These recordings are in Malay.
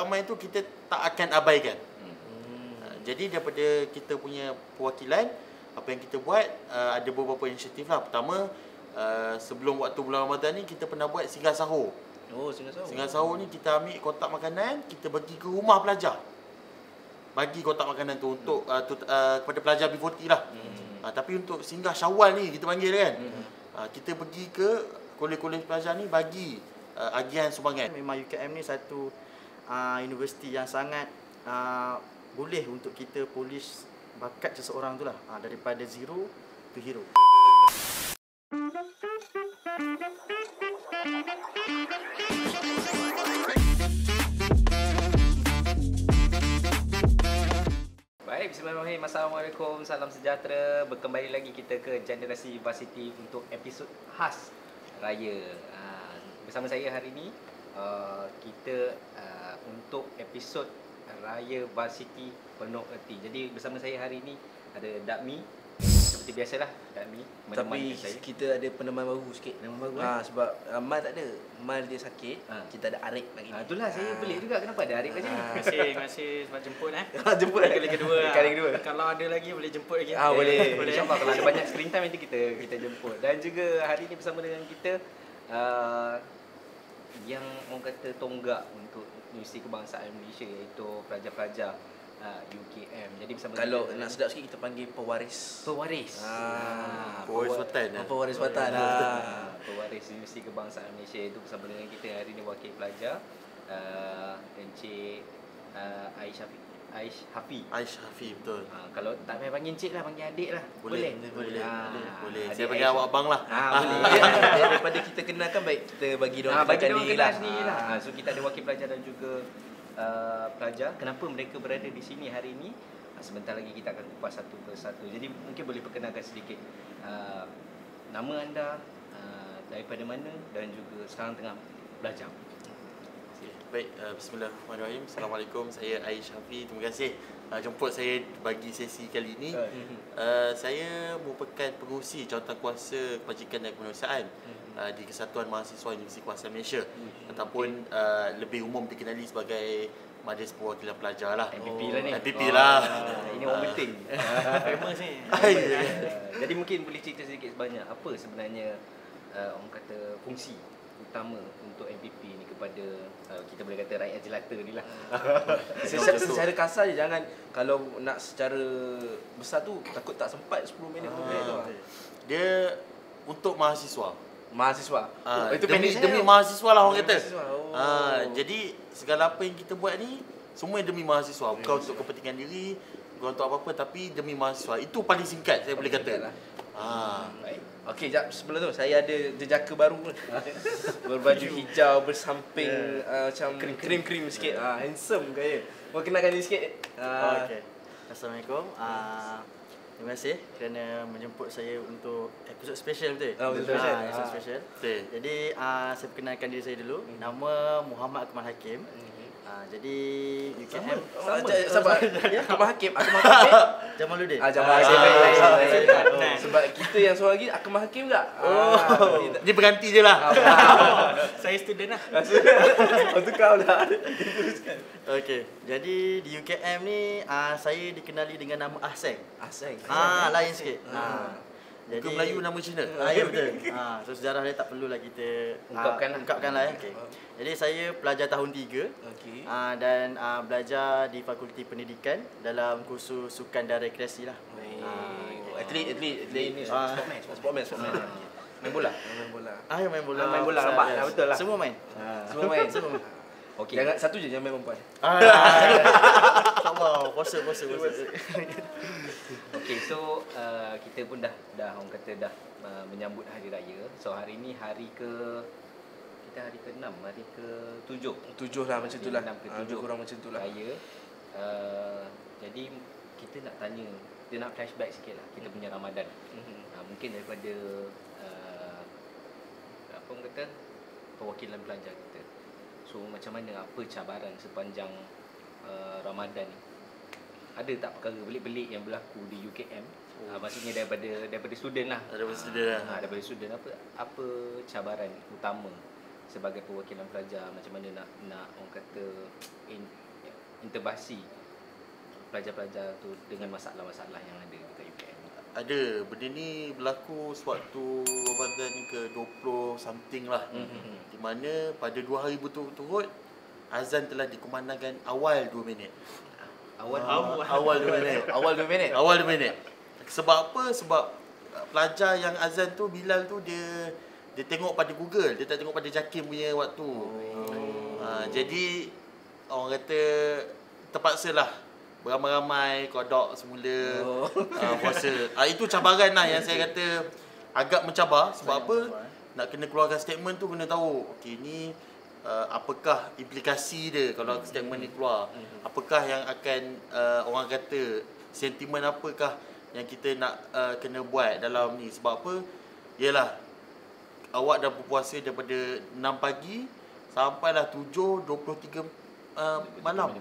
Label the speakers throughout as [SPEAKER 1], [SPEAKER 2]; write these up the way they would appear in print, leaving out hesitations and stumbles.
[SPEAKER 1] ramai tu kita tak akan abaikan. Jadi daripada kita punya perwakilan, apa yang kita buat, ada beberapa inisiatif lah. Pertama, sebelum waktu bulan Ramadan ni kita pernah buat singgah sahur.
[SPEAKER 2] Singgah sahur.
[SPEAKER 1] Singgah sahur ni kita ambil kotak makanan, kita bagi ke rumah pelajar. Bagi kotak makanan tu untuk kepada pelajar B40 lah. Tapi untuk singgah Syawal ni kita panggil kan. Kita pergi ke kolej-kolej pelajar ni bagi agihan sumbangan.
[SPEAKER 3] Memang UKM ni satu universiti yang sangat boleh untuk kita polish bakat seseorang tu lah, daripada zero to hero.
[SPEAKER 2] Baik, bismillahirrahmanirrahim. Assalamualaikum, salam sejahtera. Berkembali lagi kita ke Generasi Varsity untuk episod khas Raya. Bersama saya hari ini, kita untuk episod Raya Varsity penuh erti. Jadi bersama saya hari ini ada Dakmi. Seperti biasalah, Dakmi
[SPEAKER 4] tapi
[SPEAKER 2] saya.
[SPEAKER 4] kita ada peneman baru sikit.
[SPEAKER 2] Peneman baru,
[SPEAKER 4] sebab Mal tak ada. Mal dia sakit. Kita ada Arif lagi.
[SPEAKER 2] Itulah saya pelik juga kenapa ada Arif kat sini.
[SPEAKER 5] Terima kasih sebab jemput
[SPEAKER 4] Jemput
[SPEAKER 5] kali kedua.
[SPEAKER 4] Kali kedua.
[SPEAKER 5] Kalau ada lagi boleh jemput lagi.
[SPEAKER 4] Boleh.
[SPEAKER 2] InsyaAllah kalau ada banyak screen time nanti kita jemput. Dan juga hari ini bersama dengan kita yang orang kata tonggak untuk Universiti Kebangsaan Malaysia, iaitu pelajar-pelajar UKM. Jadi bersama
[SPEAKER 4] Kalau
[SPEAKER 2] kita,
[SPEAKER 4] nak sedap sikit kita panggil pewaris.
[SPEAKER 2] pewaris.
[SPEAKER 1] Pewaris Watan.
[SPEAKER 4] Pewaris Watan.
[SPEAKER 2] Pewaris Universiti Kebangsaan Malaysia itu bersama dengan kita hari ini, wakil pelajar Encik Aish Hafi.
[SPEAKER 1] Aish Hafi, betul.
[SPEAKER 2] Kalau tak payah panggil encik lah, panggil adik lah.
[SPEAKER 1] Boleh.
[SPEAKER 2] Adik
[SPEAKER 1] Saya panggil awak abang lah.
[SPEAKER 2] boleh.
[SPEAKER 4] Daripada kita kenalkan, baik kita bagi diorang
[SPEAKER 2] Bagi
[SPEAKER 4] kenalkan
[SPEAKER 2] diorang
[SPEAKER 4] diri
[SPEAKER 2] kenal
[SPEAKER 4] lah.
[SPEAKER 2] sendiri lah. So kita ada wakil pelajar dan juga pelajar. Kenapa mereka berada di sini hari ini? Sebentar lagi kita akan kupas satu persatu. Jadi mungkin boleh perkenalkan sedikit nama anda, daripada mana, dan juga sekarang tengah belajar.
[SPEAKER 1] Baik, bismillahirrahmanirrahim. Assalamualaikum, saya Aish Hafi. Terima kasih jemput saya bagi sesi kali ini. Saya merupakan pengurusi jawatankuasa kebajikan dan kemanusiaan di Kesatuan Mahasiswa Universiti Kebangsaan Malaysia, ataupun lebih umum dikenali sebagai Majlis Perwakilan Pelajar lah.
[SPEAKER 2] MPP lah ni.
[SPEAKER 1] MPP lah.
[SPEAKER 2] Ini orang penting.
[SPEAKER 5] Famous ni.
[SPEAKER 2] Jadi mungkin boleh cerita sedikit sebanyak apa sebenarnya orang kata fungsi utama untuk MPP ni kepada kita boleh kata rakyat jelata ni lah.
[SPEAKER 4] Secara kasar je, jangan kalau nak secara besar tu takut tak sempat 10 minit tu.
[SPEAKER 1] Dia untuk mahasiswa.
[SPEAKER 4] Mahasiswa.
[SPEAKER 2] Itu
[SPEAKER 1] Demi mahasiswa lah orang kata.
[SPEAKER 4] Mahasiswa,
[SPEAKER 1] Jadi segala apa yang kita buat ni semua demi mahasiswa. Bukan untuk kepentingan diri, bukan untuk apa-apa, tapi demi mahasiswa. Itu paling singkat saya boleh kata.
[SPEAKER 2] Baik.
[SPEAKER 4] Okey, jap, sebelum tu saya ada jejaka baru. Berbaju hijau, bersamping macam krim-krim sikit. Handsome gaya. Mau kenalkan diri sikit.
[SPEAKER 3] Okey. Assalamualaikum. Terima kasih kerana menjemput saya untuk episod special betul?
[SPEAKER 4] Episod special.
[SPEAKER 3] Episod special.
[SPEAKER 1] Betul.
[SPEAKER 3] Jadi saya perkenalkan diri saya dulu. Nama Muhammad Akmal Hakim. Jadi UKM
[SPEAKER 4] Sabar. Akmal Hakim.
[SPEAKER 3] Jamaluddin.
[SPEAKER 4] Jamal Hakim. Sebab kita yang seorang lagi Akmal Hakim tak?
[SPEAKER 1] Dia berganti je lah.
[SPEAKER 5] Saya student lah.
[SPEAKER 4] Itu kau lah.
[SPEAKER 3] Okey. Jadi di UKM ni saya dikenali dengan nama Ahseng.
[SPEAKER 4] Asing.
[SPEAKER 3] Lain sikit. Jadi
[SPEAKER 1] Bukan Melayu, nama Cina.
[SPEAKER 3] Ya betul. So sejarah dia tak perlulah kita ungkapkan lah. Okey. Jadi saya pelajar tahun 3.
[SPEAKER 4] Okey.
[SPEAKER 3] Dan belajar di Fakulti Pendidikan dalam kursus sukan dan rekreasi lah.
[SPEAKER 4] Atlet ni sportman. Main bola.
[SPEAKER 3] Yang main bola.
[SPEAKER 2] Main bola, nampak lah, betul lah.
[SPEAKER 3] Semua main.
[SPEAKER 4] Semua main.
[SPEAKER 2] Okey.
[SPEAKER 4] Jangan satu je, jangan main perempuan.
[SPEAKER 3] InsyaAllah. Puasa.
[SPEAKER 2] Okey, so kita pun dah orang kata dah menyambut hari raya. So hari ni hari ke-6, hari ke-7.
[SPEAKER 4] 7 lah macam tu lah.
[SPEAKER 2] 6 ke 7
[SPEAKER 4] kurang macam tu lah.
[SPEAKER 2] Raya. Jadi kita nak tanya, kita nak flashback sikit lah kita punya Ramadan. Mungkin daripada apa orang kata perwakilan pelajar kita. So macam mana, apa cabaran sepanjang Ramadan ni? Ada tak perkara pelik-pelik yang berlaku di UKM? Maksudnya daripada student lah. Daripada student apa cabaran utama sebagai perwakilan pelajar, macam mana nak orang kata kita bahasi pelajar-pelajar tu dengan masalah-masalah yang ada dekat UKM?
[SPEAKER 1] Ada. Benda ni berlaku sewaktu Ramadan ke-20 something lah. Di mana pada 2 hari berturut-turut azan telah dikumandangkan awal 2 minit.
[SPEAKER 2] Awal
[SPEAKER 1] 2 minit.
[SPEAKER 4] Awal 2 minit.
[SPEAKER 1] Awal 2 minit. Sebab apa? Sebab pelajar yang azan tu, Bilal tu dia tengok pada Google, dia tak tengok pada Jakim punya waktu. Jadi orang kata terpaksalah beramai-ramai kodok semula puasa. Itu cabaran lah yang saya kata agak mencabar. Sebab apa? Nak kena keluarkan statement tu kena tahu. Okey, ni apakah implikasi dia kalau statement ni keluar? Apakah yang akan orang kata sentimen apakah yang kita nak kena buat dalam ni? Sebab apa? Yalah, awak dah berpuasa daripada 6 pagi sampailah 7.23 malam.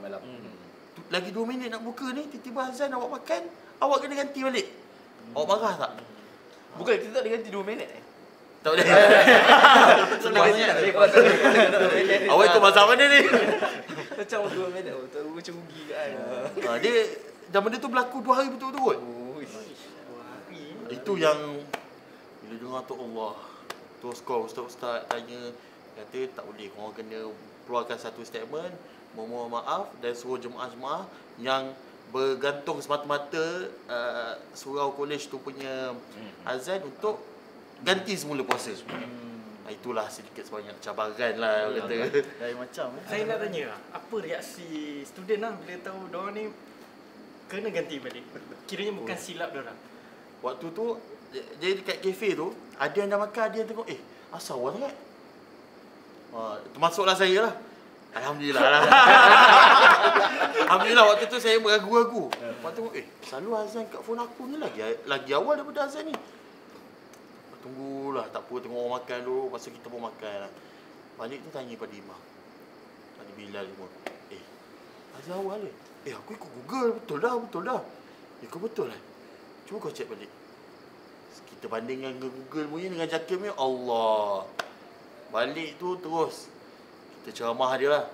[SPEAKER 1] Lagi 2 minit nak buka ni, tiba-tiba azan awak makan, awak kena ganti balik. Awak marah tak?
[SPEAKER 4] Bukan, kita tak boleh ganti 2 minit.
[SPEAKER 1] Tak boleh. Awak ikut mazhab mana ni?
[SPEAKER 4] Macam 2 minit. Macam rugi kan.
[SPEAKER 1] Dia dan benda tu berlaku 2 hari betul-betul. Itu yang bila dengar tu Allah. Terus call ustaz-ustaz tanya, kata tak boleh, korang kena keluarkan satu statement memohon maaf dan suruh jemaah-jemaah yang bergantung semata-mata surau kolej tu punya azan untuk ganti semula puasa. Itulah sedikit sebanyak cabaran lah kata.
[SPEAKER 3] Dari macam
[SPEAKER 5] Saya nak tanya, apa reaksi student lah bila tahu diorang ni kena ganti balik? Kiranya bukan silap diorang.
[SPEAKER 1] Waktu tu jadi dekat kafe tu ada yang dah makan, ada yang tengok asal awal sangat. Termasuklah saya lah. Alhamdulillah lah. Alhamdulillah waktu tu saya beragu-ragu. Waktu tu selalu azan kat phone aku ni lagi awal daripada azan ni. Tunggulah, tak apa, tengok orang makan dulu, lepas tu kita pun makan lah. Balik tu tanya pada imam, pada Bilal semua, azan awal ni? Aku ikut Google, betul dah. Kau betul lah. Cuba kau check balik. Kita bandingkan Google punya dengan Jakim punya, Allah. Balik tu terus kita ceramah dia lah.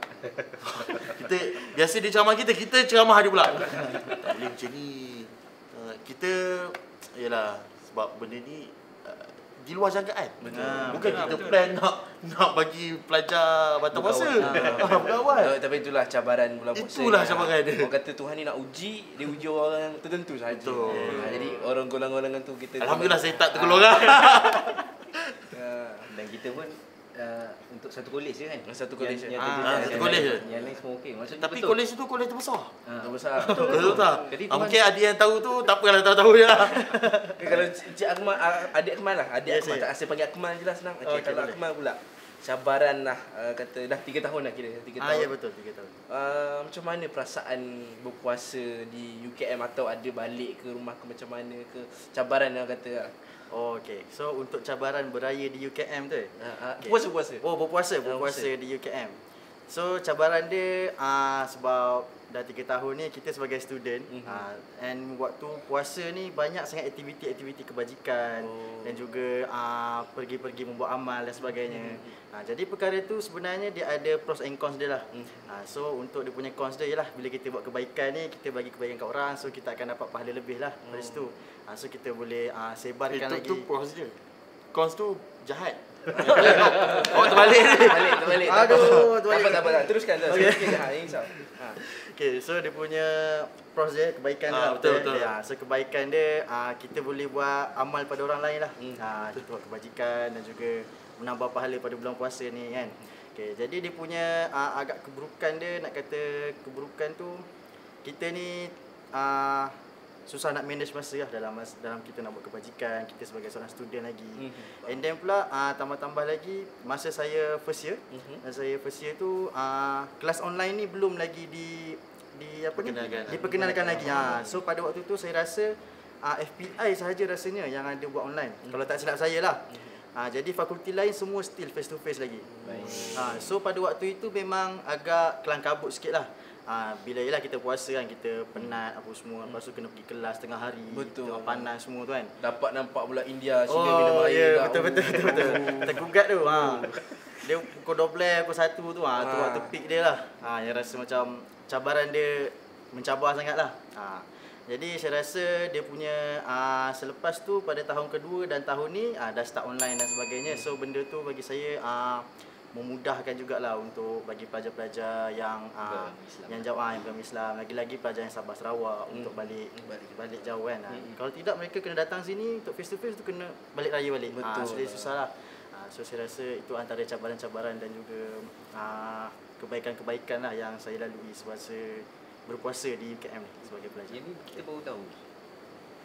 [SPEAKER 1] Biasa dia ceramah kita ceramah dia pula. Tak boleh macam ni. Kita, yalah, sebab benda ni di luar jangkaan. Bukan kita plan nak bagi pelajar batal puasa. Berawal.
[SPEAKER 4] Tapi itulah cabaran bulan puasa.
[SPEAKER 1] Itulah cabaran dia.
[SPEAKER 4] Orang kata Tuhan ni nak uji, dia uji orang tertentu sahaja. Jadi orang golongan-golongan tu kita,
[SPEAKER 1] alhamdulillah saya tak tergolongan.
[SPEAKER 2] Dan kita pun untuk satu kolej je kan?
[SPEAKER 4] Satu kolej je.
[SPEAKER 1] Satu kolej je.
[SPEAKER 2] Yang lain semua okey. Maksudnya
[SPEAKER 1] Tapi
[SPEAKER 2] betul.
[SPEAKER 1] kolej tu kolej terbesar.
[SPEAKER 4] Terbesar.
[SPEAKER 1] Betul tak?
[SPEAKER 2] Jadi
[SPEAKER 1] Mungkin ada yang tahu tu, tak apalah tahu je lah.
[SPEAKER 4] Kalau Cik Akmal, adik Akmal lah. Adik
[SPEAKER 3] Yes,
[SPEAKER 4] Akmal.
[SPEAKER 3] yes.
[SPEAKER 4] Tak, saya panggil Akmal je lah senang.
[SPEAKER 3] Okay,
[SPEAKER 4] Kalau
[SPEAKER 3] boleh.
[SPEAKER 4] Akmal pula, cabaran lah, kata dah 3 tahun dah kira. 3 tahun.
[SPEAKER 3] Ya betul, 3 tahun.
[SPEAKER 4] Macam mana perasaan berpuasa di UKM, atau ada balik ke rumah ke, macam mana ke, cabaran yang kata
[SPEAKER 3] Okey. So untuk cabaran beraya di UKM tu. Okay.
[SPEAKER 4] puasa-puasa.
[SPEAKER 3] Berpuasa
[SPEAKER 4] Puasa.
[SPEAKER 3] di UKM. So cabaran dia sebab dah 3 tahun ni kita sebagai student and waktu puasa ni banyak sangat aktiviti-aktiviti kebajikan dan juga pergi-pergi membuat amal dan sebagainya. Jadi perkara tu sebenarnya dia ada pros and cons dia lah. So untuk dia punya cons dia ialah bila kita buat kebaikan ni, kita bagi kebaikan kat orang, so kita akan dapat pahala lebih lah dari situ. So kita boleh sebarkan lagi.
[SPEAKER 1] Itu pros je. Cons tu jahat. Awak terbalik ni.
[SPEAKER 4] Terbalik.
[SPEAKER 3] Aduh,
[SPEAKER 4] Tak apa. Teruskan.
[SPEAKER 3] Okay.
[SPEAKER 4] Insya.
[SPEAKER 3] Okay, so dia punya pros dia, kebaikan dia.
[SPEAKER 1] Betul.
[SPEAKER 3] So kebaikan dia, kita boleh buat amal pada orang lain lah. Kita buat kebajikan dan juga menambah pahala pada bulan puasa ni kan. Okay, jadi dia punya agak keburukan dia, nak kata keburukan tu, kita ni susah nak manage masa lah dalam kita nak buat kebajikan, kita sebagai seorang student lagi. And then pula tambah-tambah lagi, masa saya first year, tu kelas online ni belum lagi diperkenalkan lagi. So pada waktu tu saya rasa FPI sahaja rasanya yang ada buat online. Kalau tak silap saya lah. Jadi fakulti lain semua still face to face lagi.
[SPEAKER 2] Baik.
[SPEAKER 3] So pada waktu itu memang agak kelang kabut sikit lah. Bila ialah kita puasa kan, kita penat apa semua, lepas tu kena pergi kelas tengah hari,
[SPEAKER 4] Betul.
[SPEAKER 3] tengah panas semua tu kan.
[SPEAKER 4] Dapat nampak pula India sehingga minum air.
[SPEAKER 3] Ya, betul. Tergugat tu. Dia pukul 12, pukul 1 tu, tu waktu peak dia lah. Yang rasa macam cabaran dia mencabar sangat lah. Jadi saya rasa dia punya selepas tu pada tahun kedua dan tahun ni dah start online dan sebagainya. So benda tu bagi saya memudahkan jugalah untuk bagi pelajar-pelajar yang yang jauh, yang bukan Islam, lagi-lagi pelajar yang Sabah Sarawak untuk balik jauh kan. Kalau tidak mereka kena datang sini untuk face to face tu kena balik raya balik.
[SPEAKER 4] Betul.
[SPEAKER 3] So dia susah lah. So saya rasa itu antara cabaran-cabaran dan juga kebaikan-kebaikan lah yang saya lalui semasa berpuasa di UKM ni sebagai pelajar.
[SPEAKER 2] Jadi kita baru tahu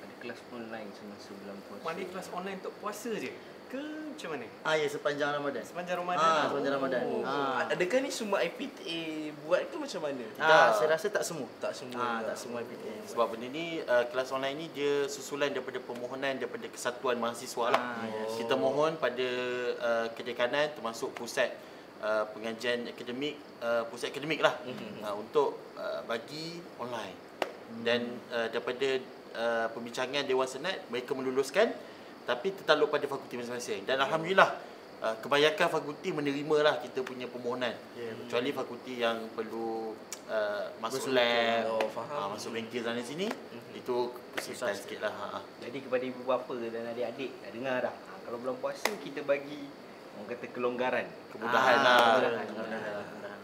[SPEAKER 2] ada kelas online semasa bulan puasa.
[SPEAKER 5] Mana kelas online untuk puasa je ke macam mana?
[SPEAKER 3] Ya, sepanjang Ramadan.
[SPEAKER 5] Sepanjang Ramadan.
[SPEAKER 3] Sepanjang Ramadan.
[SPEAKER 4] Adakah ni semua IPTA buat ke macam mana?
[SPEAKER 3] Saya rasa tak semua.
[SPEAKER 4] Tak semua.
[SPEAKER 3] Tak semua IPTA.
[SPEAKER 1] Sebab benda ni kelas online ni dia susulan daripada permohonan daripada Kesatuan Mahasiswa lah. Kita mohon pada kedekanan termasuk pusat pengajian akademik, pusat akademik lah untuk bagi online. Dan daripada pembincangan Dewan Senat mereka meluluskan, tapi tertakluk pada fakulti masing-masing. Dan alhamdulillah kebanyakan fakulti menerima lah kita punya permohonan. Kecuali fakulti yang perlu masuk lab, masuk bengkel sana sini, itu kesulitan sikit lah.
[SPEAKER 2] Jadi kepada ibu bapa dan adik-adik dah dengar dah. Kalau bulan puasa kita bagi orang kata kelonggaran,
[SPEAKER 1] kemudahan lah.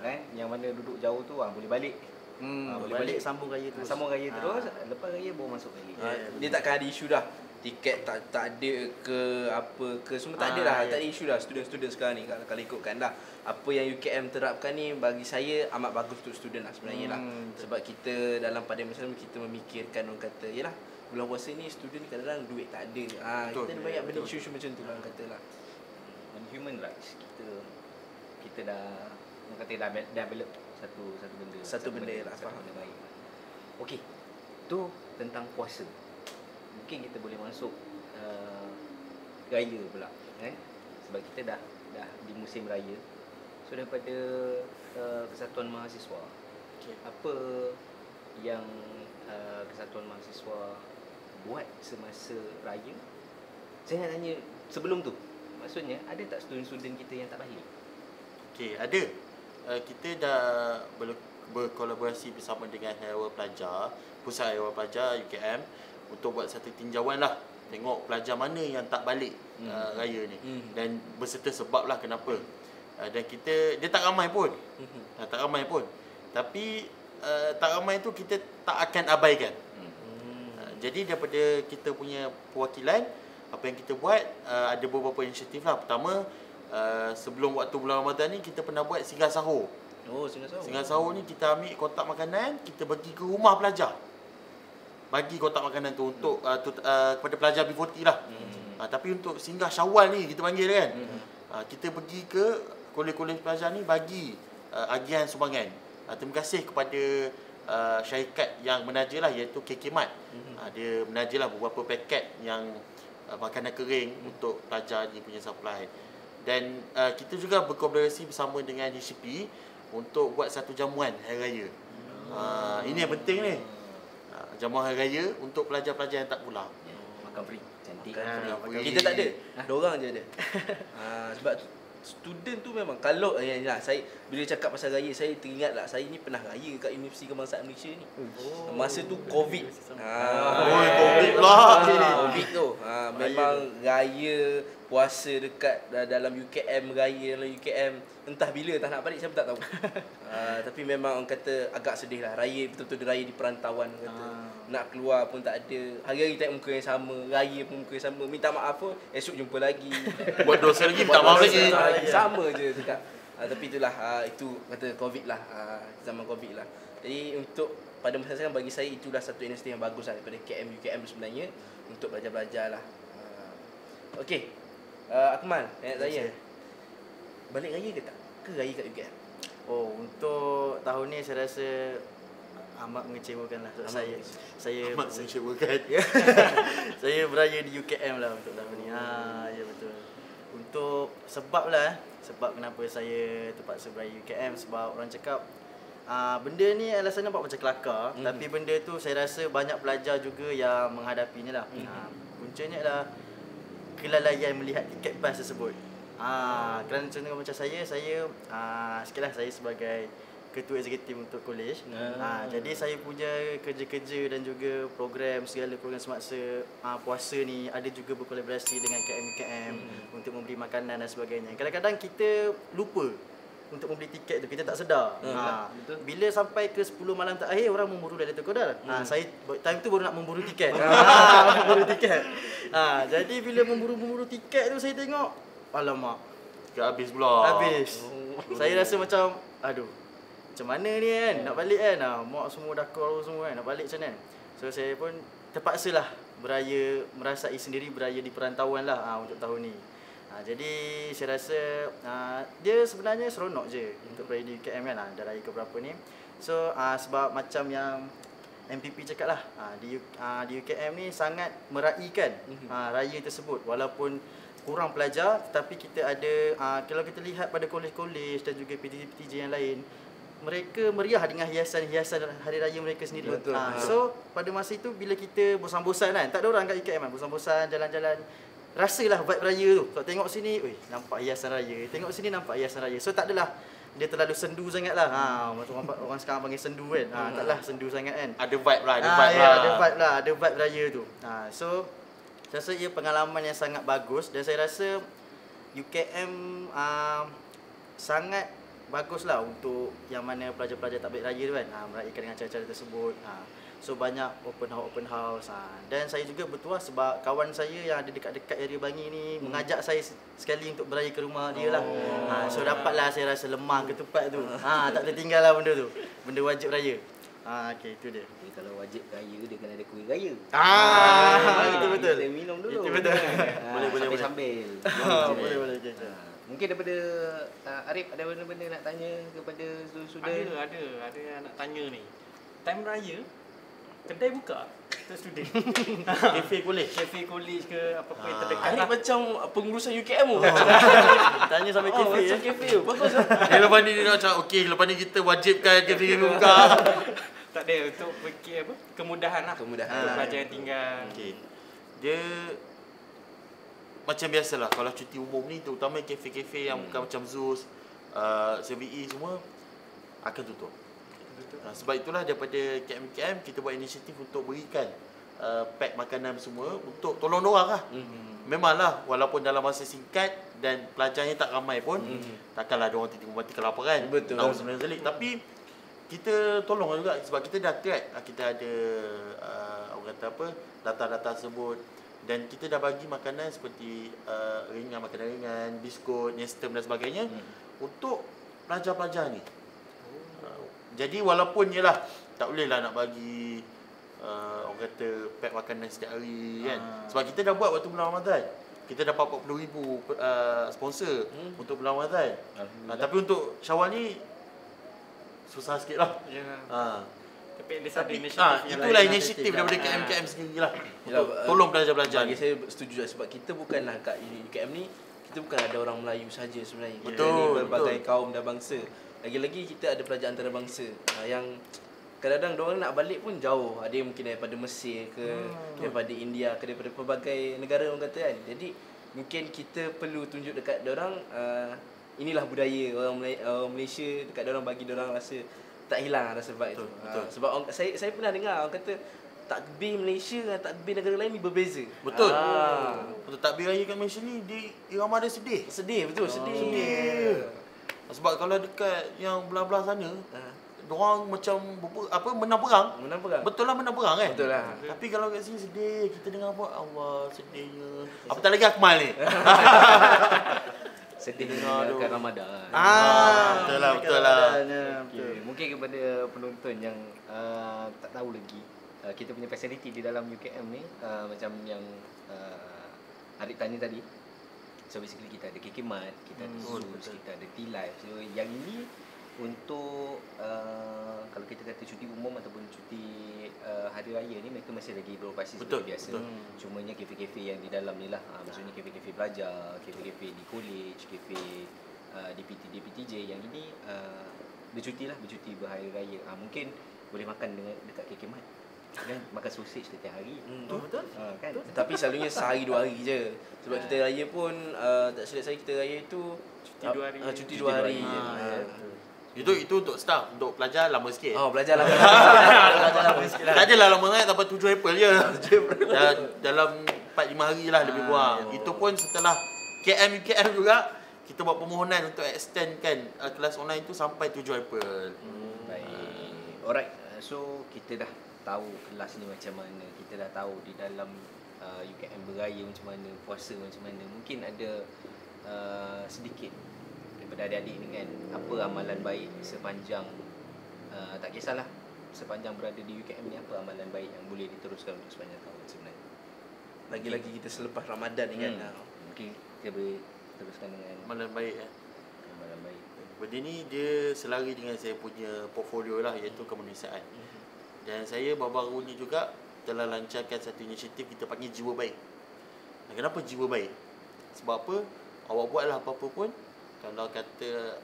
[SPEAKER 2] Kan? Yang mana duduk jauh tu boleh balik.
[SPEAKER 3] Boleh balik sambung raya terus.
[SPEAKER 2] Sambung raya terus, lepas raya baru masuk balik.
[SPEAKER 4] Dia takkan ada isu dah. Tiket tak ada ke apa ke, semua tak ada dah. Tak ada isu dah student-student sekarang ni kalau ikutkan dah. Apa yang UKM terapkan ni bagi saya amat bagus untuk student lah sebenarnya lah. Sebab kita dalam pada masa kita memikirkan orang kata yalah bulan puasa ni student kadang-kadang duit tak ada. Kita ada banyak benda isu-isu macam tu lah orang kata lah.
[SPEAKER 2] Dan human rights kita dah orang kata dah develop satu benda lah,
[SPEAKER 4] faham.
[SPEAKER 2] benda baik. Okey. Tu tentang puasa. Mungkin kita boleh masuk raya pula kan, sebab kita dah di musim raya. So daripada Kesatuan Mahasiswa, apa yang Kesatuan Mahasiswa buat semasa raya? Saya nak tanya sebelum tu, maksudnya ada tak student-student kita yang tak balik?
[SPEAKER 1] Okey, ada. Kita dah berkolaborasi bersama dengan Haiwan Pelajar, Pusat Haiwan Pelajar UKM untuk buat satu tinjauan lah, tengok pelajar mana yang tak balik raya ni dan berserta sebab lah kenapa. Dan dia tak ramai pun. Tapi tak ramai tu kita tak akan abaikan. Jadi daripada kita punya perwakilan, apa yang kita buat, ada beberapa inisiatif lah. Pertama, sebelum waktu bulan Ramadan ni kita pernah buat singgah sahur. Singgah sahur ni kita ambil kotak makanan, kita bagi ke rumah pelajar. Bagi kotak makanan tu untuk kepada pelajar B40 lah. Tapi untuk singgah Syawal ni kita panggil dia kan. Kita pergi ke kolej-kolej pelajar ni bagi agihan sumbangan. Terima kasih kepada syarikat yang menaja lah, iaitu KK Mart. Dia menaja lah beberapa paket yang makanan kering untuk pelajar di punya supply. Dan kita juga berkolaborasi bersama dengan HCP untuk buat satu jamuan Hari Raya. Ini yang penting ni. Jamuan Hari Raya untuk pelajar-pelajar yang tak pulang.
[SPEAKER 2] Makan free, cantik.
[SPEAKER 4] Kita tak ada. Diorang je ada. Sebab student tu memang kalau saya bila cakap pasal raya, saya teringat lah saya ni pernah raya kat Universiti Kebangsaan Malaysia ni. Masa tu COVID.
[SPEAKER 1] COVID lah.
[SPEAKER 4] COVID tu. Memang raya puasa dekat dalam UKM, raya dalam UKM entah bila tak nak balik saya pun tak tahu. Tapi memang orang kata agak sedih lah, raya betul-betul raya di perantauan kata. Nak keluar pun tak ada. Hari-hari tengok muka yang sama, raya pun muka yang sama. Minta maaf pun, esok jumpa lagi.
[SPEAKER 1] Buat dosa lagi, minta maaf lagi.
[SPEAKER 4] Sama je cakap. Tapi itulah, itu kata COVID lah, zaman COVID lah. Jadi untuk pada masa sekarang bagi saya itulah satu inisiatif yang bagus lah daripada UKM sebenarnya untuk belajar-belajar lah. Okey, Akmal, tanya saya. Balik raya ke tak? Ke raya kat UKM?
[SPEAKER 3] Untuk tahun ni saya rasa amat mengecewakan lah. Saya
[SPEAKER 1] Amat mengecewakan.
[SPEAKER 3] Saya beraya di UKM lah untuk tahun ni. Ya betul. untuk sebab kenapa saya terpaksa beraya UKM, sebab orang cakap benda ni alasannya nampak macam kelakar, tapi benda tu saya rasa banyak pelajar juga yang menghadapinya lah. Puncanya adalah kelalaian melihat tiket bas tersebut. Kerana contoh macam saya sikitlah, saya sebagai ketua eksekutif untuk kolej. Jadi saya punya kerja-kerja dan juga segala program semasa puasa ni ada juga berkolaborasi dengan KM untuk memberi makanan dan sebagainya. Kadang-kadang kita lupa untuk membeli tiket tu, kita tak sedar.
[SPEAKER 2] Betul.
[SPEAKER 3] Bila sampai ke 10 malam terakhir orang memburu dari toko dah. Saya time tu baru nak memburu tiket. Memburu tiket. Jadi bila memburu tiket tu saya tengok, alamak,
[SPEAKER 1] habis pula.
[SPEAKER 3] habis. Saya rasa macam aduh, macam mana ni kan, nak balik kan. Mak semua dah call semua kan, nak balik macam mana. So saya pun terpaksalah merasai sendiri beraya di perantauan lah untuk tahun ni. Jadi saya rasa dia sebenarnya seronok je untuk beraya di UKM kan. Dah raya ke berapa ni. So sebab macam yang MPP cakap lah, di UKM ni sangat meraihkan raya tersebut. Walaupun kurang pelajar, tetapi kita ada kalau kita lihat pada kolej-kolej dan juga PTJ yang lain, mereka meriah dengan hiasan-hiasan hari raya mereka sendiri.
[SPEAKER 4] Betul.
[SPEAKER 3] So pada masa itu bila kita bosan-bosan kan, tak ada orang kat UKM kan, bosan-bosan jalan-jalan, rasalah vibe raya tu. So tengok sini, nampak hiasan raya. Tengok sini nampak hiasan raya. So tak adalah dia terlalu sendu sangat lah. Macam orang sekarang panggil sendu kan. Taklah sendu sangat kan.
[SPEAKER 1] Ada vibe lah,
[SPEAKER 3] Ada vibe raya tu. So saya rasa ia pengalaman yang sangat bagus, dan saya rasa UKM sangat baguslah untuk yang mana pelajar-pelajar takbir raya tu kan, meraihkan dengan cara-cara tersebut. So banyak open house. Dan saya juga bertuah sebab kawan saya yang ada dekat-dekat area Bangi ni mengajak saya sekali untuk beraya ke rumah dia lah. So dapatlah saya rasa lemah ke tempat tu. Tak tertinggal lah benda tu. Benda wajib raya. Okey, itu dia.
[SPEAKER 2] Kalau wajib raya dia kena ada kuih raya.
[SPEAKER 3] Betul.
[SPEAKER 2] Kita minum dulu.
[SPEAKER 3] Itu betul.
[SPEAKER 1] Boleh.
[SPEAKER 2] Sambil.
[SPEAKER 3] Boleh.
[SPEAKER 2] Mungkin daripada Arif ada benda-benda nak tanya kepada student?
[SPEAKER 5] Ada yang nak tanya ni. Time raya kedai buka untuk student.
[SPEAKER 1] Kafe boleh.
[SPEAKER 5] Kafe kolej ke apa-apa yang terdekat.
[SPEAKER 4] Arif macam pengurusan UKM tu.
[SPEAKER 3] Tanya sampai kafe
[SPEAKER 4] Macam kafe tu. Bagus lah.
[SPEAKER 1] Lepas ni dia nak cakap, okey, lepas ni kita wajibkan kafe buka.
[SPEAKER 5] Tak ada, untuk fikir apa? Kemudahan lah.
[SPEAKER 4] Kemudahan.
[SPEAKER 5] Untuk pelajar yang tinggal.
[SPEAKER 1] Okey. Dia macam biasalah kalau cuti umum ni, terutama kafe-kafe yang bukan macam Zeus, CBE semua akan tutup. Sebab itulah daripada KM kita buat inisiatif untuk berikan pack makanan semua untuk tolong dorang lah. Memanglah walaupun dalam masa singkat dan pelajarnya tak ramai pun, takkanlah dorang tiba-tiba mati kelaparan.
[SPEAKER 4] Betul.
[SPEAKER 1] Tapi kita tolong juga sebab kita dah track, kita ada orang kata apa, data-data tersebut, dan kita dah bagi makanan seperti makanan ringan, biskut, nestem dan sebagainya untuk pelajar-pelajar ni. Jadi walaupun jelah tak bolehlah nak bagi orang kata pack makanan setiap hari kan. Sebab kita dah buat waktu bulan Ramadan. Kita dapat 40,000 sponsor untuk bulan Ramadan. Tapi untuk Syawal ni susah sikit lah.
[SPEAKER 5] Tapi ada satu inisiatif yang
[SPEAKER 1] itulah
[SPEAKER 5] lain
[SPEAKER 1] inisiatif daripada KM sendirilah.
[SPEAKER 4] Yalah,
[SPEAKER 1] Tolong pelajar-pelajar.
[SPEAKER 4] Bagi saya setuju juga sebab kita bukanlah kat UKM ni, kita bukan ada orang Melayu saja sebenarnya. Kita
[SPEAKER 1] Betul,
[SPEAKER 4] ni berbagai kaum dan bangsa. Lagi-lagi kita ada pelajar antarabangsa yang kadang-kadang diorang nak balik pun jauh. Ada yang mungkin daripada Mesir ke, daripada India ke, daripada pelbagai negara orang kata kan. Jadi mungkin kita perlu tunjuk dekat diorang inilah budaya orang Malaysia, dekat diorang, bagi diorang rasa tak hilang rasa vibe tu. Sebab saya pernah dengar orang kata takbir Malaysia dengan takbir negara lain ni berbeza.
[SPEAKER 1] Betul. Untuk takbir raya kat Malaysia ni di irama dia sedih.
[SPEAKER 4] Sedih, betul, sedih.
[SPEAKER 1] Sebab kalau dekat yang belah-belah sana, diorang macam menang perang.
[SPEAKER 4] Menang perang.
[SPEAKER 1] Betul lah menang perang kan?
[SPEAKER 4] Betul lah.
[SPEAKER 1] Tapi kalau kat sini sedih, kita dengar apa? Allah sedihnya. Apatah lagi Akmal ni.
[SPEAKER 2] Sedih dengan Ramadan.
[SPEAKER 1] Betul lah.
[SPEAKER 2] Okay. Mungkin kepada penonton yang tak tahu lagi, kita punya fasiliti di dalam UKM ni macam yang Arif tanya tadi. So basically kita ada KK Mart, kita ada Zeus, kita ada T-Life. So yang ini untuk kalau kita kata cuti umum ataupun cuti hari raya ni, mereka masih lagi beroperasi seperti biasa. Cumanya kafe-kafe yang di dalam ni lah, maksudnya kafe-kafe pelajar, kafe-kafe di college, kafe DPTJ yang ini bercuti berhari raya. Mungkin boleh makan dekat KK Mart kan, makan sausage setiap hari.
[SPEAKER 3] Betul.
[SPEAKER 2] Kan?
[SPEAKER 4] Tapi selalunya sehari 2 hari je. Sebab kita raya pun tak silap saya, kita raya tu
[SPEAKER 5] Cuti 2 hari.
[SPEAKER 4] Cuti 2 hari.
[SPEAKER 1] Itu untuk staff, untuk pelajar lama sikit.
[SPEAKER 4] Belajar lah.
[SPEAKER 1] Tak adalah lama sangat, sampai 7 April je. Dalam 4-5 hari lah lebih kurang. Itu pun setelah UKM juga, kita buat permohonan untuk extendkan kelas online tu sampai 7 April.
[SPEAKER 2] Baik. Alright. So kita dah tahu kelas ni macam mana. Kita dah tahu di dalam UKM beraya macam mana, puasa macam mana. Mungkin ada sedikit daripada adik-adik ni kan, apa amalan baik sepanjang tak kisahlah sepanjang berada di UKM ni, apa amalan baik yang boleh diteruskan untuk sepanjang tahun sebenarnya.
[SPEAKER 4] Lagi-lagi kita selepas Ramadan ni kan.
[SPEAKER 2] Mungkin kita boleh teruskan dengan
[SPEAKER 1] Amalan baik
[SPEAKER 2] amalan baik.
[SPEAKER 1] Benda ni dia selari dengan saya punya portfolio lah, iaitu kemanusiaan. Dan saya baru-baru ni juga telah lancarkan satu inisiatif kita panggil Jiwa Baik. Dan kenapa Jiwa Baik? Sebab apa? Awak buatlah apa-apa pun, kalau kata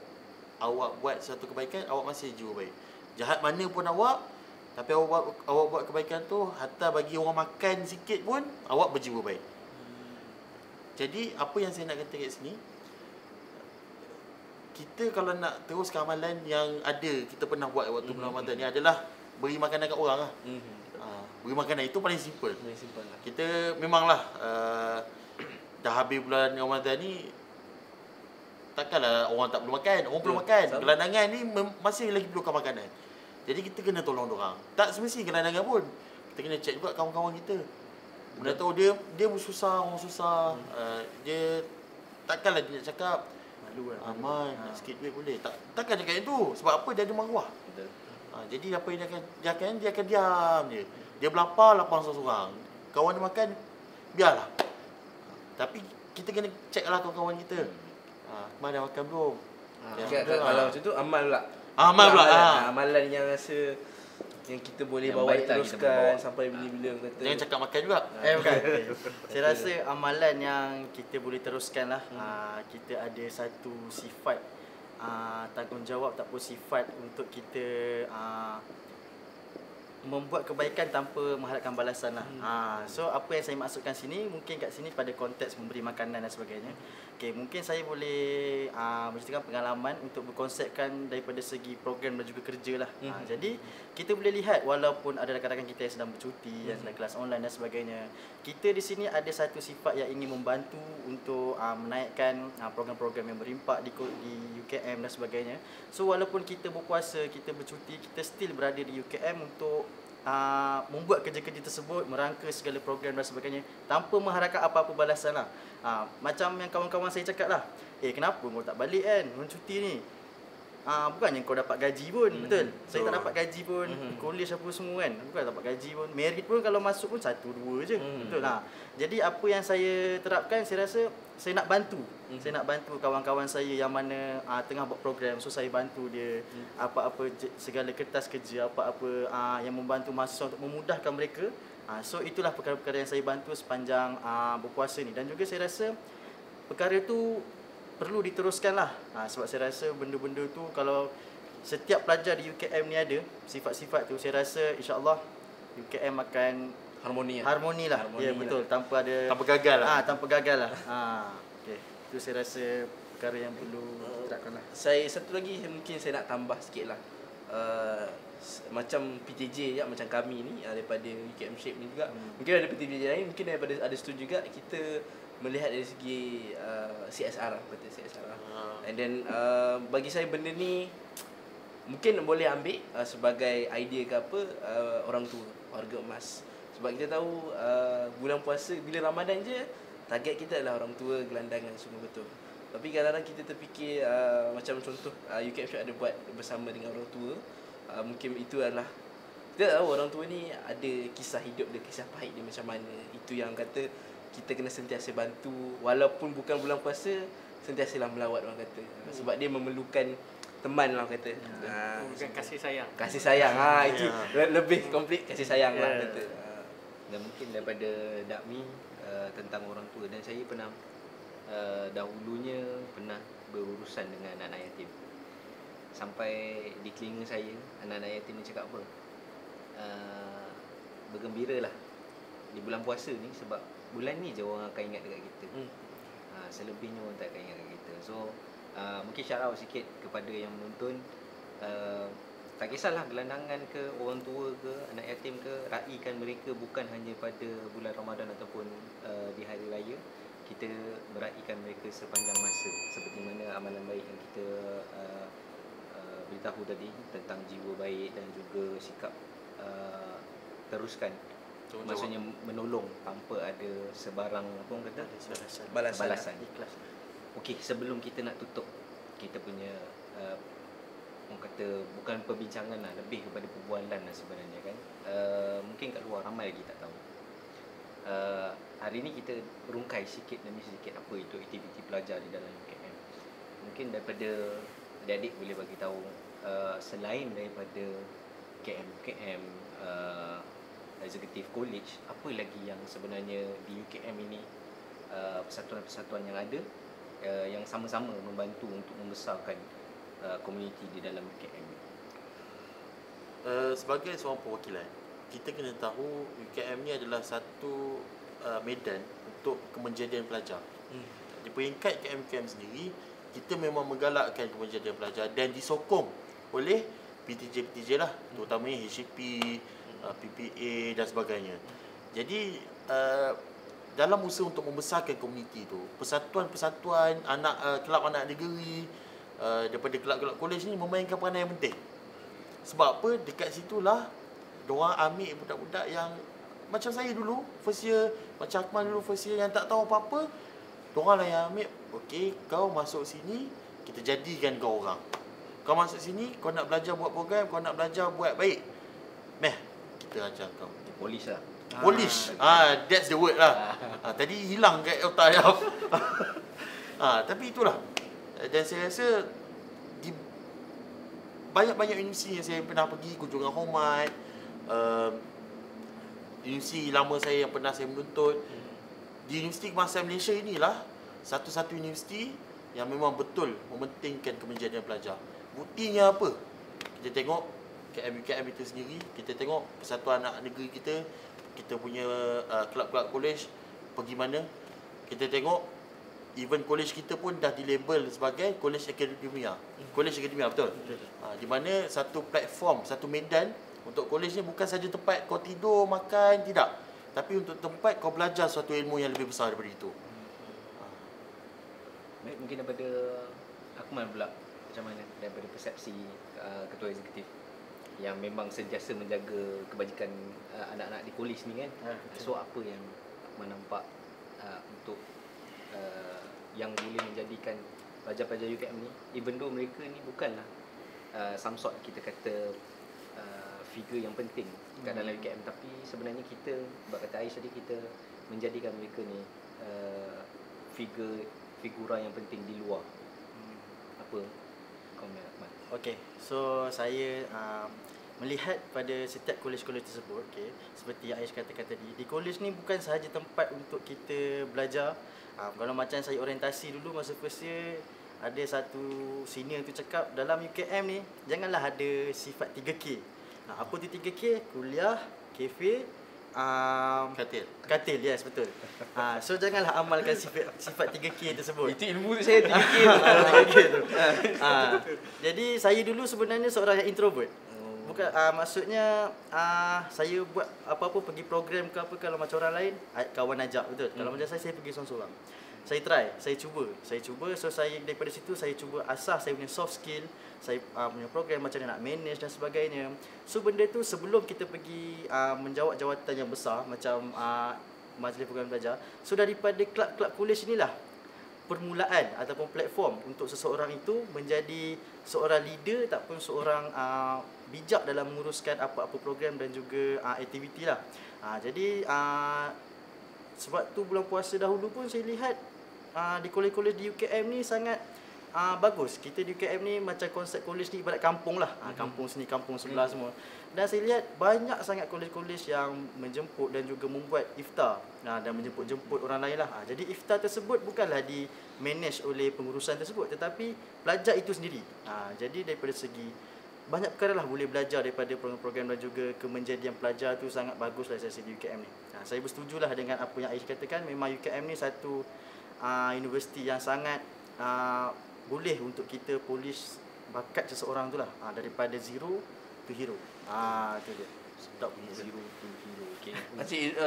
[SPEAKER 1] awak buat satu kebaikan, awak masih jiwa baik. Jahat mana pun awak, tapi awak buat kebaikan tu, hatta bagi orang makan sikit pun, awak berjiwa baik. Jadi apa yang saya nak kata kat sini, kita kalau nak teruskan amalan yang ada kita pernah buat waktu bulan Ramadan ni adalah beri makanan kat orang lah. Beri makanan itu paling simple. Kita memanglah dah habis bulan Ramadan ni, takkanlah orang tak perlu makan. Orang perlu makan. Gelandangan ni masih lagi perlukan makanan. Jadi kita kena tolong diorang. Tak semesti gelandangan pun, kita kena check juga kawan-kawan kita. Benda tahu dia bersusah, orang susah. Dia takkanlah dia nak cakap malu lah. Aman, nak sikit duit boleh. Takkan cakap itu. Sebab apa? Dia ada maruah. Jadi apa yang dia akan diam je. Dia lapar seorang-seorang. Kawan dia makan, biarlah. Tapi kita kena check lah kawan-kawan kita. Mak dah makan belum?
[SPEAKER 4] Kalau macam tu amal pula.
[SPEAKER 1] Amal pula.
[SPEAKER 4] Amalan yang rasa yang kita boleh bawa teruskan sampai bila-bila kata.
[SPEAKER 1] Jangan cakap makan juga.
[SPEAKER 3] Bukan. Saya rasa amalan yang kita boleh teruskan lah. Kita ada satu sifat tanggungjawab ataupun sifat untuk kita membuat kebaikan tanpa mengharapkan balasan lah. So apa yang saya maksudkan sini, mungkin kat sini pada konteks memberi makanan dan sebagainya. Okay, mungkin saya boleh menceritakan pengalaman untuk berkonsepkan daripada segi program dan juga kerja lah. Jadi kita boleh lihat walaupun ada rakan-rakan kita yang sedang bercuti, yang sedang kelas online dan sebagainya, kita di sini ada satu sifat yang ingin membantu untuk menaikkan program-program yang berimpak di UKM dan sebagainya. So walaupun kita berpuasa, kita bercuti, kita still berada di UKM untuk membuat kerja-kerja tersebut, merangka segala program dan sebagainya tanpa mengharapkan apa-apa balasan lah. Macam yang kawan-kawan saya cakap lah, kenapa kau tak balik kan, orang cuti ni? Bukannya kau dapat gaji pun, betul? Saya tak dapat gaji pun, college apa semua kan, bukan dapat gaji pun, merit pun kalau masuk pun 1-2 je, betul lah. Jadi apa yang saya terapkan, saya rasa saya nak bantu. Saya nak bantu kawan-kawan saya yang mana tengah buat program. So saya bantu dia apa-apa segala kertas kerja, apa-apa yang membantu mahasiswa untuk memudahkan mereka. So itulah perkara-perkara yang saya bantu sepanjang berpuasa ni. Dan juga saya rasa perkara tu perlu diteruskan lah. Sebab saya rasa benda-benda tu kalau setiap pelajar di UKM ni ada sifat-sifat tu, saya rasa insya-Allah UKM akan harmoni lah. Ya betul, tanpa gagal lah. Tanpa gagal lah. Okey. Itu saya rasa perkara yang perlu diterapkan lah.
[SPEAKER 4] Saya satu lagi mungkin saya nak tambah sikit lah. Macam PTJ ya, macam kami ni daripada UKM Shape ni juga. Mungkin ada PTJ lain, mungkin daripada ada setuju juga kita melihat dari segi CSR lah, kata CSR lah. And then bagi saya benda ni mungkin boleh ambil sebagai idea ke apa orang tua, warga emas. Sebab kita tahu bulan puasa bila Ramadan je target kita adalah orang tua, gelandangan semua betul. Tapi kadang-kadang kita terfikir macam contoh UKM Shop ada buat bersama dengan orang tua. Mungkin itu adalah kita tahu orang tua ni ada kisah hidup dia, kisah pahit dia macam mana. Itu yang kata kita kena sentiasa bantu walaupun bukan bulan puasa, sentiasalah melawat orang kata. Sebab dia memerlukan teman lah kata.
[SPEAKER 5] Bukan kasih sayang.
[SPEAKER 4] Kasih sayang. Itu lebih komplit kasih sayang lah kata.
[SPEAKER 2] Dan mungkin daripada Dakmi tentang orang tua, dan saya pernah dahulunya pernah berurusan dengan anak-anak yatim. Sampai di telinga saya anak-anak yatim ni cakap apa? Bergembiralah di bulan puasa ni, sebab bulan ni je orang akan ingat dekat kita. Selebihnya orang tak akan ingat dekat kita. So mungkin shout out sikit kepada yang menonton. Tak kisahlah gelandangan ke, orang tua ke, anak yatim ke, raikan mereka bukan hanya pada bulan Ramadan ataupun di hari raya. Kita meraikan mereka sepanjang masa, seperti mana amalan baik yang kita beritahu tadi tentang jiwa baik dan juga sikap teruskan. Maksudnya menolong tanpa ada sebarang apa orang kata balasan.
[SPEAKER 3] Ikhlas.
[SPEAKER 2] Okey, sebelum kita nak tutup kita punya orang kata bukan perbincangan lah, lebih kepada perbualan lah sebenarnya kan. Mungkin kat luar ramai lagi tak tahu. Hari ni kita rungkai sikit demi sedikit apa itu aktiviti pelajar di dalam UKM. Mungkin daripada adik-adik boleh bagi tahu selain daripada UKM Executive College, apa lagi yang sebenarnya di UKM ini persatuan-persatuan yang ada yang sama-sama membantu untuk membesarkan komuniti di dalam UKM.
[SPEAKER 1] Sebagai seorang perwakilan, kita kena tahu UKM ni adalah satu medan untuk kemenjadian pelajar. Di peringkat UKM sendiri, kita memang menggalakkan kemenjadian pelajar dan disokong oleh PTJ-PTJ lah, terutamanya HCP, PPA dan sebagainya. Jadi dalam usaha untuk membesarkan komuniti tu, persatuan-persatuan kelab anak negeri daripada kelab-kelab kolej ni memainkan peranan yang penting. Sebab apa? Dekat situlah diorang ambil budak-budak yang macam saya dulu first year, macam Akmal dulu first year yang tak tahu apa-apa, diorang lah yang ambil. Okey, kau masuk sini, kita jadikan kau orang. Kau masuk sini, kau nak belajar buat program, kau nak belajar buat baik, meh, kita ajar kau.
[SPEAKER 2] Polish lah.
[SPEAKER 1] Polish. That's the word lah. Tadi hilang kat otak saya. Tapi itulah. Dan saya rasa di banyak-banyak universiti yang saya pernah pergi kunjungan hormat, universiti lama saya yang pernah saya menuntut, di Universiti Kebangsaan Malaysia inilah satu-satu universiti yang memang betul mementingkan kemenjadian pelajar. Buktinya apa? Kita tengok KM itu sendiri, kita tengok persatuan anak negeri kita, kita punya kelab-kelab kolej pergi mana, kita tengok even kolej kita pun dah dilabel sebagai kolej akademia. Kolej akademia, betul? Di mana satu platform, satu medan untuk kolej ni bukan saja tempat kau tidur, makan, tidak. Tapi untuk tempat kau belajar suatu ilmu yang lebih besar daripada itu.
[SPEAKER 2] Baik, mungkin daripada Akmal pula, macam mana daripada persepsi ketua eksekutif yang memang sentiasa menjaga kebajikan anak-anak di kolej ni kan. So apa yang Akmal nampak untuk yang boleh menjadikan pelajar-pelajar UKM ni, even though mereka ni bukanlah some sort kita kata figure yang penting kat dalam UKM, tapi sebenarnya kita, sebab kata Aish tadi, kita menjadikan mereka ni figura yang penting di luar. Apa komen Akmal?
[SPEAKER 3] Okey, so saya melihat pada setiap kolej-kolej tersebut, okey, seperti Aish katakan tadi, di kolej ni bukan sahaja tempat untuk kita belajar. Kalau macam saya orientasi dulu masa first year, ada satu senior tu cakap dalam UKM ni janganlah ada sifat 3K. Apa tu 3K? Kuliah, kafe, katil, yes, betul. So janganlah amalkan sifat 3K tersebut.
[SPEAKER 4] Itu ilmu tu saya 3K tu.
[SPEAKER 3] Jadi saya dulu sebenarnya seorang yang introvert. Bukan maksudnya saya buat apa-apa, pergi program ke apa, kalau macam orang lain kawan ajak, betul. Kalau macam saya pergi seorang-seorang. Saya try, saya cuba. So saya daripada situ saya cuba asah saya punya soft skill, saya punya program macam mana nak manage dan sebagainya. So benda tu sebelum kita pergi menjawat jawatan yang besar macam majlis program belajar. So daripada kelab-kelab kolej inilah permulaan ataupun platform untuk seseorang itu menjadi seorang leader ataupun seorang bijak dalam menguruskan apa-apa program dan juga aktiviti lah. Jadi sebab tu bulan puasa dahulu pun saya lihat di kolej-kolej di UKM ni sangat bagus. Kita di UKM ni macam konsep college ni ibarat kampung lah. Kampung sini, kampung sebelah semua. Dan saya lihat banyak sangat college-college yang menjemput dan juga membuat iftar dan menjemput-jemput orang lain lah. Jadi iftar tersebut bukanlah di manage oleh pengurusan tersebut, tetapi pelajar itu sendiri. Jadi daripada segi banyak perkara lah boleh belajar daripada program-program dan juga kemenjadian pelajar tu sangat bagus lah saya rasa di UKM ni. Saya bersetujulah dengan apa yang Aish katakan. Memang UKM ni satu universiti yang sangat boleh untuk kita polish bakat seseorang tu lah, daripada zero to hero. Itu dia. Sedap punya
[SPEAKER 2] Zero to hero. Okay.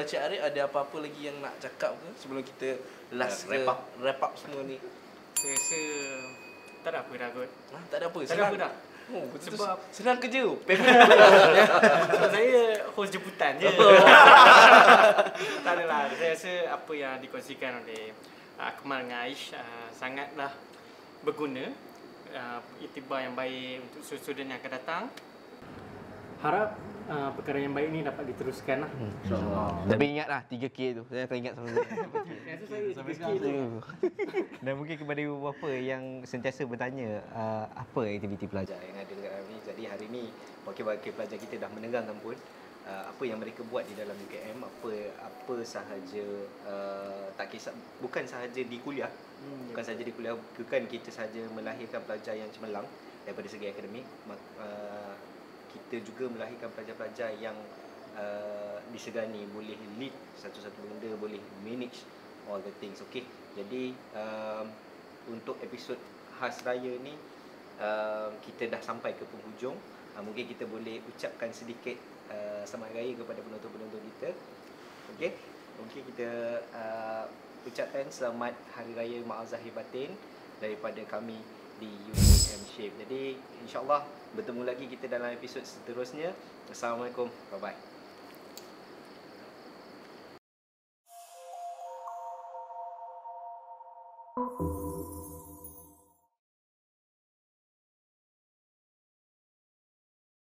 [SPEAKER 4] Cik Arif ada apa-apa lagi yang nak cakap ke sebelum kita last wrap up semua ni?
[SPEAKER 5] Saya rasa tak ada apa dah kot.
[SPEAKER 4] Tak ada apa.
[SPEAKER 5] Tak ada apa dah.
[SPEAKER 4] Oh,
[SPEAKER 5] Sebab
[SPEAKER 4] senang kerja.
[SPEAKER 5] sebab saya host jemputan je. Tak adalah. Saya rasa apa yang dikongsikan oleh Akmal dengan Aish sangatlah berguna, iktibar yang baik untuk student yang akan datang. Harap perkara yang baik ni dapat diteruskan lah.
[SPEAKER 4] Tapi ingatlah 3K tu. Saya akan ingat sampai
[SPEAKER 5] Sampai sekarang.
[SPEAKER 2] Dan mungkin kepada beberapa yang sentiasa bertanya apa aktiviti pelajar yang ada dekat kami. Jadi hari ni wakil-wakil pelajar kita dah menerangkan pun apa yang mereka buat di dalam UKM, apa sahaja tak kisah, bukan sahaja di kuliah. Bukan sahaja di kuliah, bukan kita sahaja melahirkan pelajar yang cemerlang daripada segi akademik. Kita juga melahirkan pelajar-pelajar yang disegani boleh lead satu-satu benda, boleh manage all the things. Okay, jadi untuk episod khas raya ni kita dah sampai ke penghujung. Mungkin kita boleh ucapkan sedikit selamat raya kepada penonton-penonton kita. Okay, mungkin kita ucapkan selamat Hari Raya Maaf Zahir Batin daripada kami di UKM Shape. Jadi insyaAllah bertemu lagi kita dalam episod seterusnya. Assalamualaikum. Bye-bye.